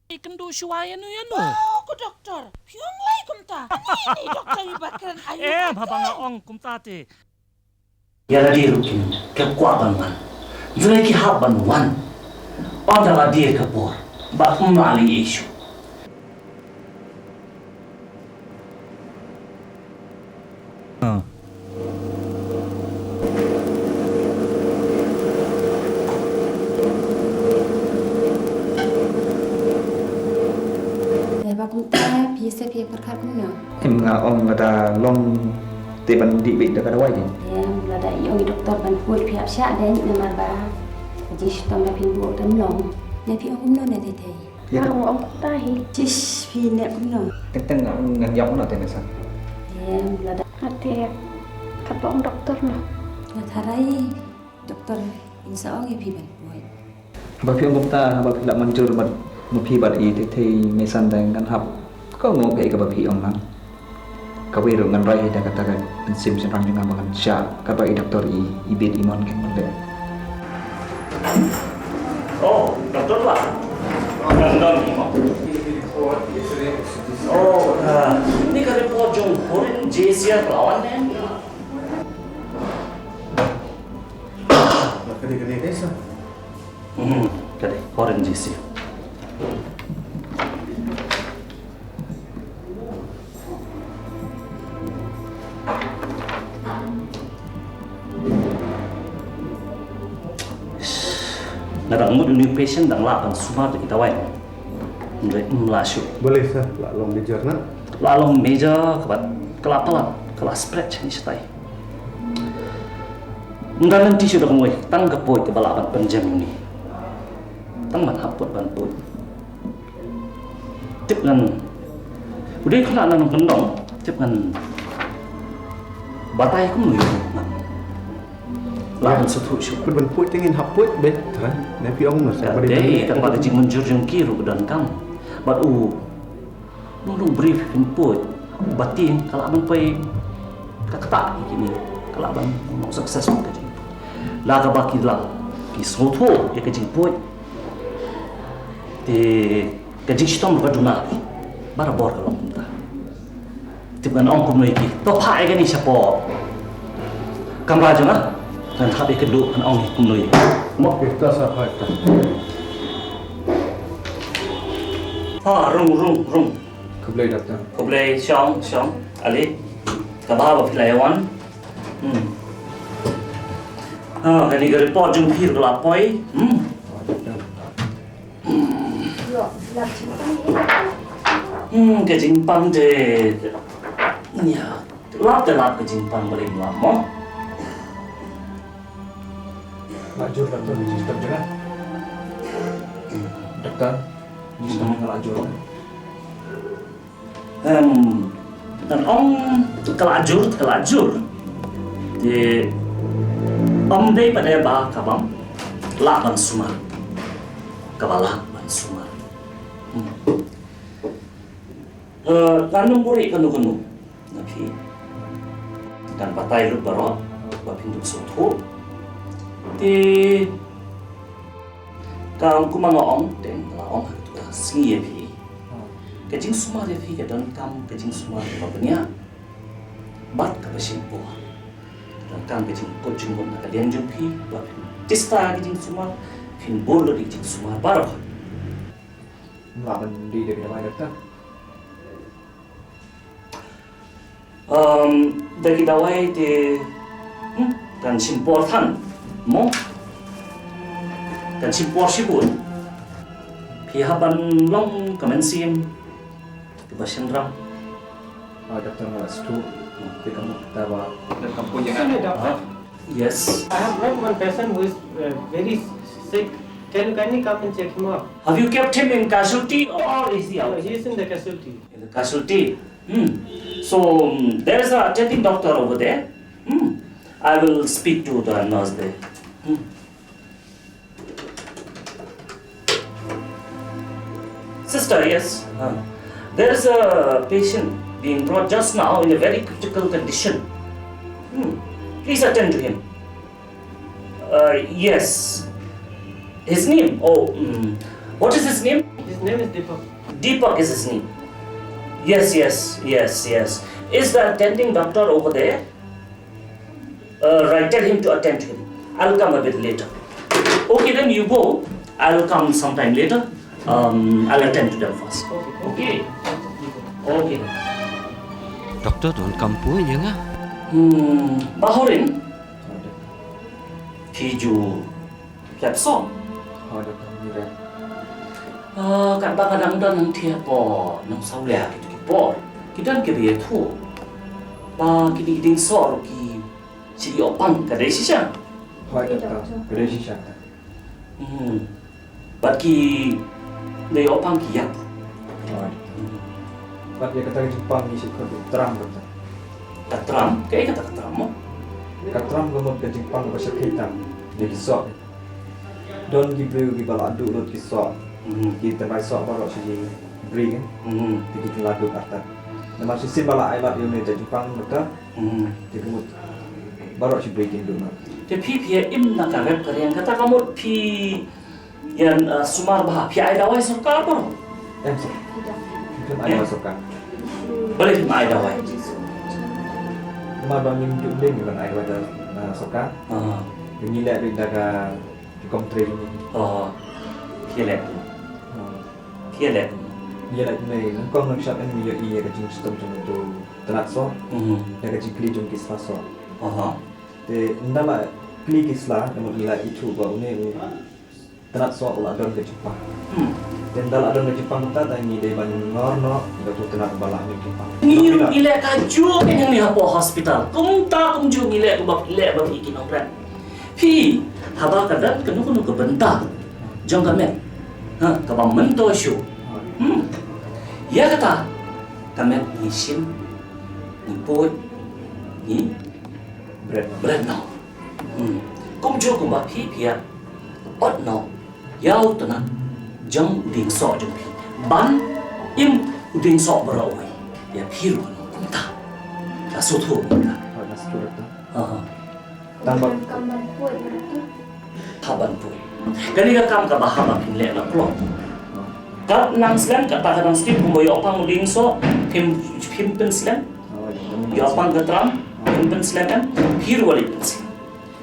Ikan do suaya nu ya nu. Oh, ko doktor. Piung lai kumta. Ini doktor ibakran ayu. Habang ong kumtate. Yala dia rukin ke kuaban man. Zai ki haban wan. Pada dia ke por. Ba maling isu. Cũng ta phía xe phía phát khát cũng nào. Em ngờ ông là long tệ bắn đi bị được cái đó vậy. Em là đại ông doktor ban buat phía áp xã đấy nhưng mà bà chỉ tầm là phiên buat tấm lòng. Này phía ông cũng nói này thầy. Ông cũng ta hi. Chỉ phía này cũng nói. Tên ông ngăn giống là tên là sao? Em là đại. Hati kata ông doktor lah. Là tharai doktor insya Allah phía ban buat. Bà phía ông cũng ta bà phía là mình chưa một khi bà ý thì mesan dan kan hap kau ngok kayak ke babi orang kau iru ngan rai dah katakan sim senang dengan makan sya kau bayi doktor ibed iman kan boleh. Oh, doktor lah. Nandang ni mau. Oh, ini kan report jong foreign JCR lawan ni. Kadang-kadang desa. Kadang foreign JCR. Nadang mood new patient dang lapan sumar kita wain. Ndre mlashu. Boleh sah, long major na. Lalong meja kebat kelapalan, kelas spread ni setai. Ndalan tisu dah ngoi, tang gapoi ke balapan penjam ni. Tang man haput ban put. Tip ngan udah kena nang kendong, tip ngan batai ku nuyu. Lawan seterusnya. Perban put tingin haput bet, ha? Nabi orang nasi. Dei tempat jing menjur jeng kiru dan kam. Bat nung brief input. Batin kalau abang pai kakak ini kalau abang mau sukses mau kerja. Laga baki lah. Kisoto ya kerja put. Di kerja sitom berduna. Barabor kalau minta. Tiba nong kumno iki. Topai kan ni siapa? Kamera aja na. Dan habis kedua kan ong kumno iki. Mak kita sah itu. Rung. Keblai datang. Koblai Xiong, Ali. Kabah Pilayawan. Ini ke report jung pir ke lapoi. Ke jimpang de. Ya, lap ke jimpang boleh lama. Lajur doktor di sistem juga. Doktor, sistem ngelajur. Dan ong kelajur. Di om dei pada bah kabam laban sumar. Kabala ban sumar. Kanung buri kanu. Nabi. Dan batai lu barot bapinduk soto. Di kang kumanga ong deng la ong tu singi pi. Kajing semua dia fi dan kam kajing semua dia bapanya. Bat ka basimpo. Dan kam kajing kojing bon na kalian jumpi bap. Tista kajing semua fin bolo di kajing semua barok. Melawan di dari mana doktor? Dari dawai di kan simpor tan mo kan simpor sibun pihaban long kemensim kebasan ram Doktor Mastu, kita kamu tahu kamu punya yes. I have met one patient who is very sick. Can you come and check him up? Have you kept him in casualty or is he out? He is in the casualty. In the casualty. So there is a attending doctor over there. I will speak to the nurse there. Sister, yes. There is a patient being brought just now in a very critical condition. Please attend to him. Yes. His name? What is his name? His name is Deepak. Deepak is his name. Yes. Is the attending doctor over there? Right, tell him to attend to him. I'll come a bit later. Okay, then you go. I'll come sometime later. I'll attend to them first. Okay. Okay. Doktor don kampung je ngah. Bahorin. Hiju. Lapsong. doktor ni dah. Kat kadang dan nang tiap po nang saulia gitu ki po. Kita ke biar tu. Kini ding sor ki si opang kadai sisa. doktor. Boleh sisa. Bagi le opang ki yap. Bat dia kata Jepang ni sih terang doktor. Katram, kayak kata katram mo. Katram gomot ke Jepang pasal kita dia kisah. Don gibril gi baladu lot kisah. Kita mai sok baru sih beri kan. Kita lagu kata. Nama sisi bala ai bat ni Jepang doktor. Kita mut baru sih beri dulu. Tapi pihak im nak kawat kalian kata kamu pi yang sumar bah pihak ai dawai surka apa? Sir. Kita ai masukkan. Boleh mai dawai. Cuma bangin jumlah ni kan ai ada masukkan. Ini lihat di daga hukum training ni. Pihak lek. Dia lagi ni, kau nak shot ni ia kerja sistem tu tenak so, dia kerja kli jom kisah so. Te ndala kli kisah, namun nilai itu baru ni tenak so ulah don ke Jepang. Te ndala don ke Jepang kita tangi dia banding norno, dia tu tenak bala ni Jepang. Ni ilek kaju yang ni apa hospital. Kamu tak kamu juga ilek bab ikin orang. Pi, haba kadang kenu ke bentar. Jom kami. Kabang mento show. Ya kata, kami ni sim, ni pot, ni bread no. Kung jo kung ba pi pia, ot no, yau tu na, jang ding so jang pi, ban im ding so berawai, ya pi lu no kung ta, aso tu kung ta. Nasib doktor. Tambah kamar puan doktor. Taban pun. Kani kam ka bahama pin le na klong. Kat nang slam kat ta nang strip mo yo pang ding so pin pen slam. Yo pang gatram pin pen slam kan hir wali pen slam.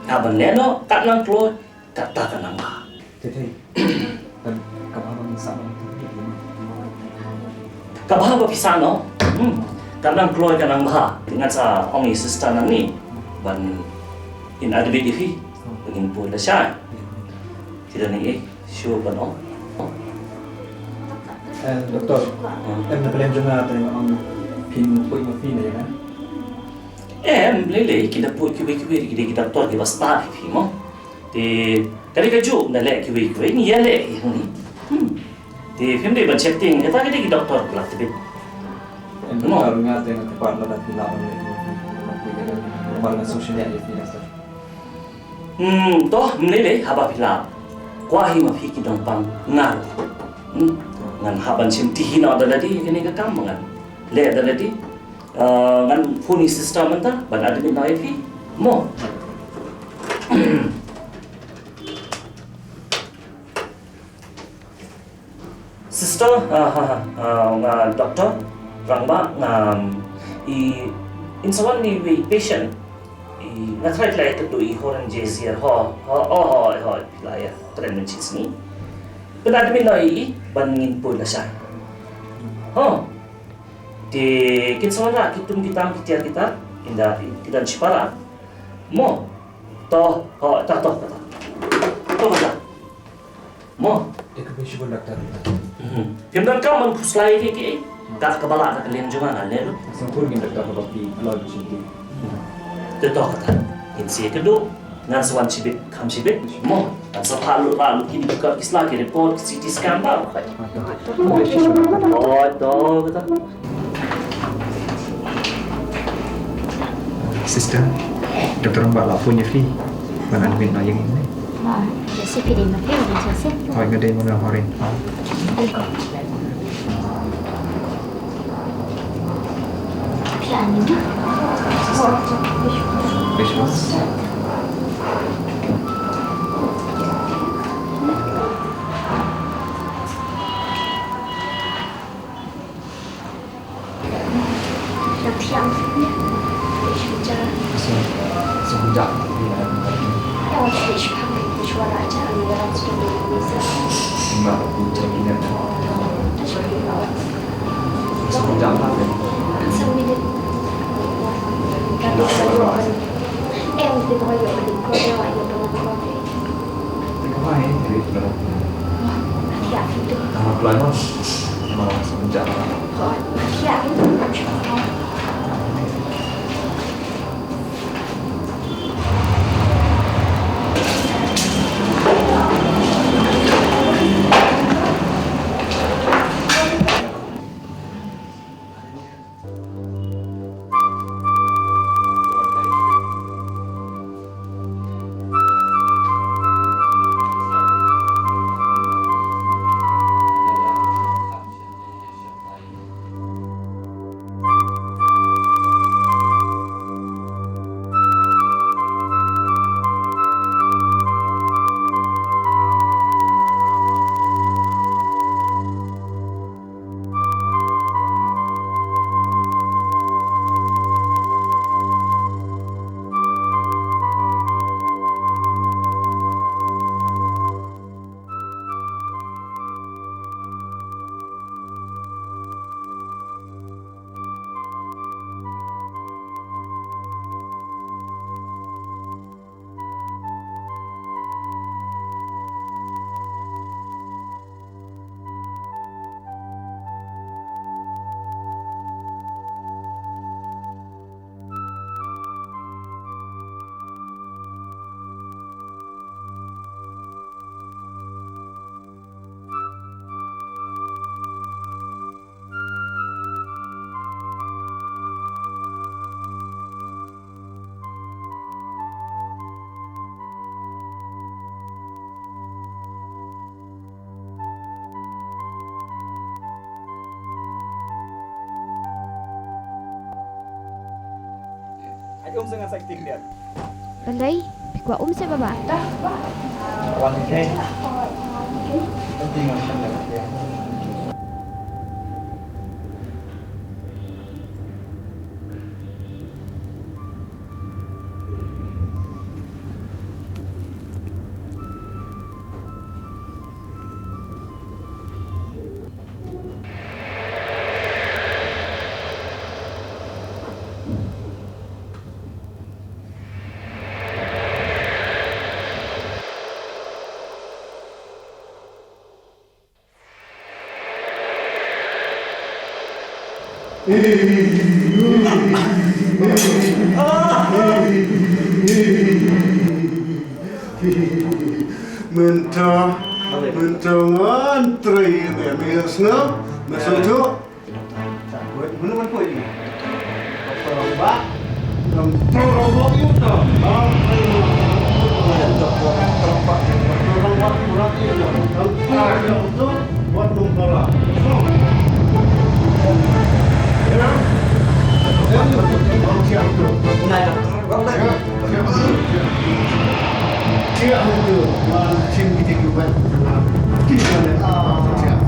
Kaban leno kat nang klo kat ta nang ba. Jadi, dan kapan bangin sama tu? Ka bahama pisano. Kat nang klo kat nang ba. Dengan sa ongi sister nang ni ban in ada BTV begin pun dah syai. Tidak ni show kan oh. Doktor, nak belajar juga tentang orang pin pui mafi ni kan? Lele kita put kiwi kita tor kita start fi mo. Te kali kaju na le kiwi ni ya le ni. Te film dia baca ting kata kita doktor pula tapi. No, orang yang tepat lah dah bilang ni. Malah sosial ni ni doktor. Toh lele haba pila. Kuahi mafi kita pang ngal. Ngan haban sim tihin ada tadi kini ke kam ngan. Le ada tadi. Ngan phone system anta ban ada ni nai fi mo. Sister, doctor, rangba insawan ni patient. Natrai lai tu i horan jesier pilaya tren mencis ni. Benar demi nai bangin pun lah di kinsawan kita indah kita cipara mo toh mo Ekspedisi pun doktor. Pimdan kau mengpuslai ke kat kepala nak kalian juga kan le. Sempur gin doktor bagi lalu sini. Tetok kata. Insi kedua ngan sawan cibit kam cibit mo dan sepalu lalu kini buka islah ke report CT scan baru. Oh, toh kata. Sister, doktor mbak lah punya fee. Mana admin lah yang ini? Saya pilih makan dan saya. Oh, yang ada yang mana horin? Pian ini. Visual. Enggak, aku cek ingat. Sejam lah kan. Minit. Em thì thôi rồi mình coi ra ngoài rồi mình coi. Tapi kau main, jadi berapa? Dạ thì được. Pelan mas, malah sejam lah. Rồi, dạ thì được. Anh sẽ ngăn sạch tiền điện. Bên đây, quả sẽ bà bạn. Còn thế. Không tin là không được tiền. Mentong antri ni snap masuk mana mana kau ini apa orang buat itu tak Siap itu, macam kita juga. Kita ada siap.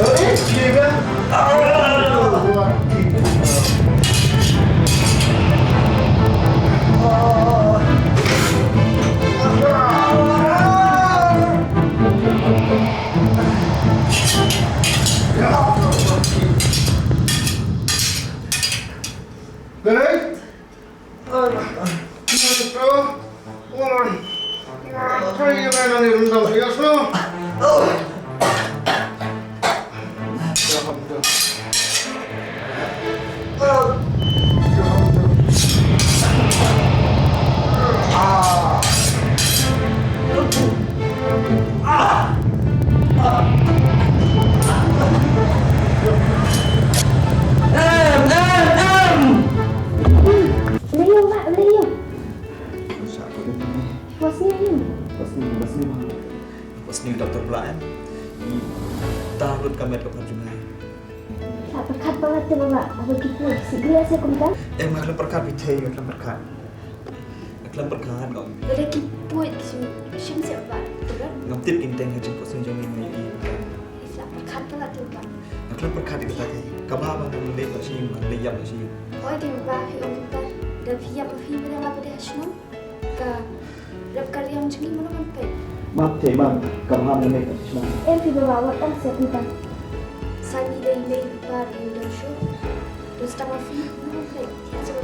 Hei, siapa? Baik. Wasni dokter pula taruh kamera ke perjumlah. Tak perkat banget tu bapak. Apa kita segera saya komentar. Maklam perkat bitai, maklam perkat. Maklam perkat kau. Ada kiput sim siapa bapak. Betul? Ngamtil inteng hajim posun jamin ni. Tak perkat banget tu bapak. Maklam perkat kita tadi. Kabah bangan lelak sih, leyap sih. Oh dia bapak, orang kita dah siap berfilm dengan apa dia semua. Ka rap kali yang jengi mana mampai. Maaf thế mà cầm ham cái này cả chứ mà. Em phi bawa tan siap kita. Sani dai mai par Indo show. Terus tak mafi mana mampai. Ya coba.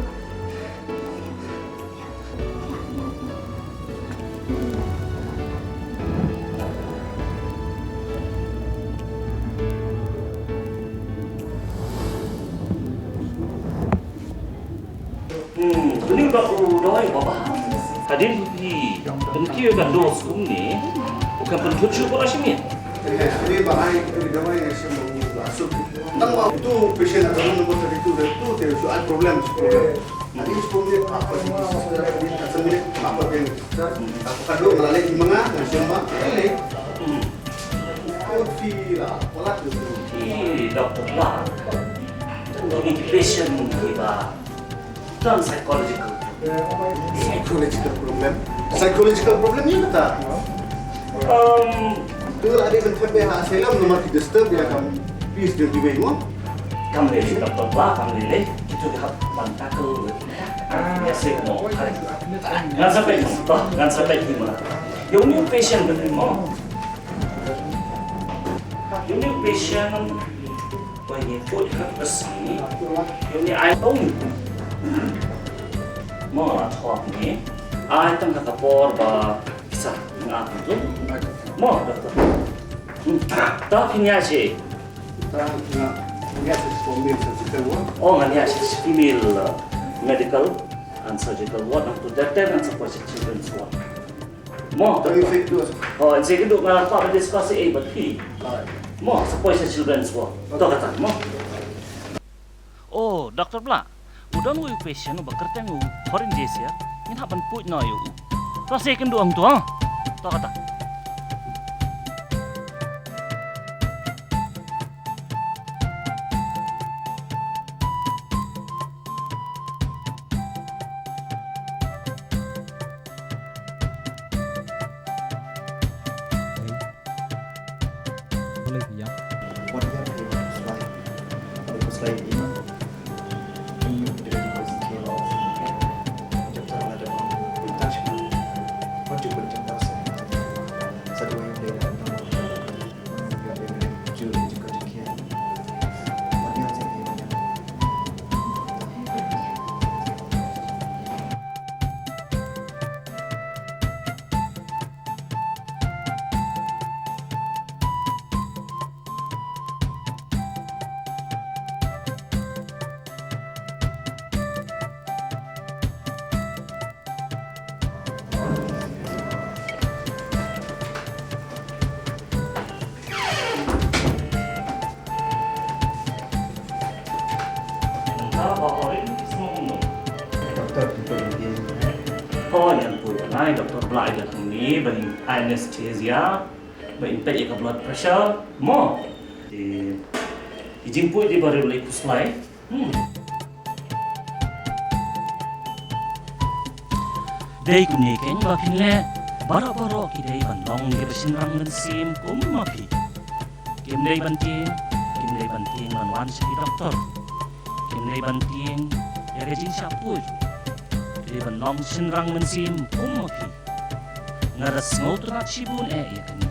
Ini udah doi bapa. Hadir di benki kan dos ni. Bukan pencuci pun asyik. Ini bahaya doi yang semua masuk. Tang itu pasien ada nombor itu dia soal problem. Nanti sebelumnya apa sih? Sebelumnya apa yang kalau melalui gimana? Semua ini. Fila, pola tu. Doktor lah. Ini patient kita. Dan psychological problem ni kata. Tu ada yang sampai hasil nomor kita disturb dia akan please dia dibuat mo. Kamu ni doktor lah, kamu ni kita dapat bantah ke. Biasa mo. Gan sampai gimana? Yang ni patient betul mo. Yang ni patient banyak pun kesini. Yang ni I tahu. Mo lah thok ni, ai tang kata por ba bisa ngah tu, mo doktor. Tak punya sih. Oh ngah sih female medical and surgical ward untuk doktor dan support children's ward. Mo doktor. Oh jadi duk ngalah apa diskusi berarti. Mo support children's ward. Tu kata mo. Oh, doktor pula. Udah nunggu patient ubah kerja nunggu foreign jazz ya. Ini hapan put no yo. Kau second doang tu ah. Tak kata. Boleh ya. Selain ini, ini dari posisi doktor ada touch wajib berjumpa satu yang dia jujur juga dikit. Banyak sekali. Doktor itu ini. Oh yang punya, doktor belajar ni beri anesthesia, beri impact ke blood pressure, mo. Di jemput di baru lagi kuslai. Day kumni keng bapin le, bara kidai bandong ke bersinrang dan sim kum mapi. Kim day banting lanwan si doktor. Kim day banting ya rejin syapur. Day bandong sinrang dan sim kum mapi. Ngaras ngotor nak cibun ya kani.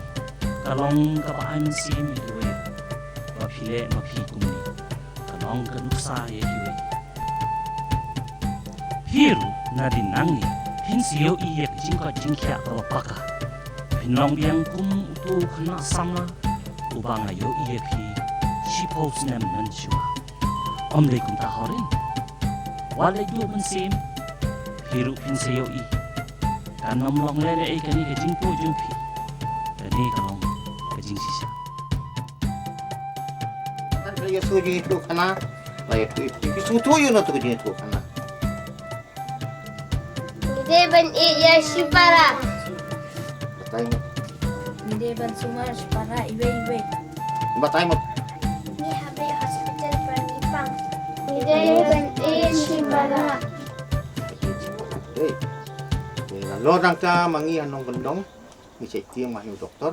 Kalong kabaan sim itu mapi le mapi kumni. Kalong kanuksa ya itu. Hiru nadinangi. Hinsio iya jingka jingkia kawa paka. Pinong biang kum utu kena sama. Ubang ayo iya pi. Shipos nem nanchua. Om lei kum tahorin. Walai dua bensim. Hiru hinsio i. Kan nomlong lele ai kani ke jingpo jumpi. Kani kalong ke jing sisa. Kan kaya suju itu kana. Baik itu suju na tu kejin itu kana. Deban ya Shipara. Batay mo. Deban Sumar Shipara iwe. Batay mo. Ni Habib Hospital Pernipang. Deban Shipara. Lorang ka mangi anong gandong. Ni sa itiyang mahyo doktor.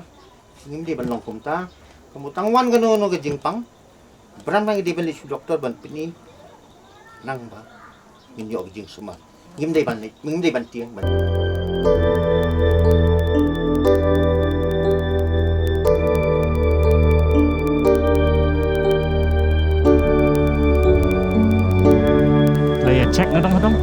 Hindi ban long kumta. Kamutangwan gano no gajingpang. Beram bang di ban doktor ban pini. Nang ba. Ninyo gajing sumar. Ngim day ban tiang ban. Saya cek ngadong-ngadong.